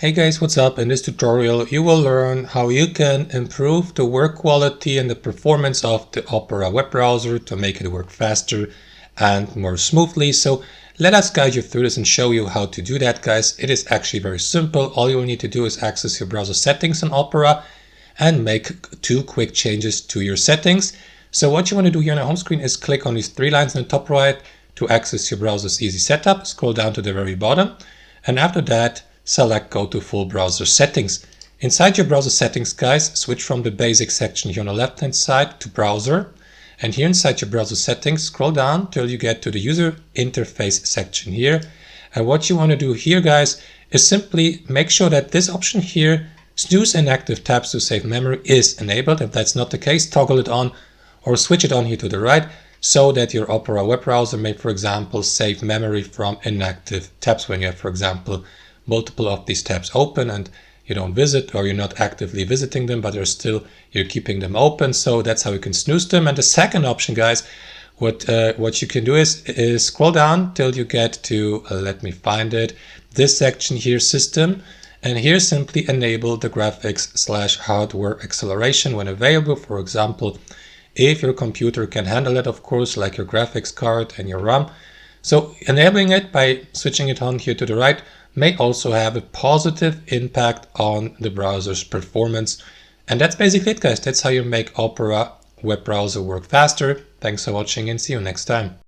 Hey guys, what's up? In this tutorial you will learn how you can improve the work quality and the performance of the Opera web browser to make it work faster and more smoothly. So let us guide you through this and show you how to do that, guys. It is actually very simple. All you will need to do is access your browser settings in Opera and make two quick changes to your settings. So what you want to do here on the home screen is click on these three lines in the top right to access your browser's easy setup. Scroll down to the very bottom, and after that select Go to Full Browser Settings. Inside your browser settings, guys, switch from the basic section here on the left hand side to Browser, and here inside your browser settings scroll down till you get to the user interface section here. And what you want to do here, guys, is simply make sure that this option here, snooze inactive tabs to save memory, is enabled. If that's not the case, toggle it on or switch it on here to the right, so that your Opera web browser may, for example, save memory from inactive tabs when you have, for example, multiple of these tabs open and you don't visit, or you're not actively visiting them, but you're keeping them open. So that's how you can snooze them. And the second option, guys, what you can do is scroll down till you get to let me find it, this section here, System, and here simply enable the graphics/hardware acceleration when available. For example, if your computer can handle it, of course, like your graphics card and your RAM. So enabling it by switching it on here to the right may also have a positive impact on the browser's performance. And that's basically it, guys. That's how you make Opera web browser work faster. Thanks for watching and see you next time.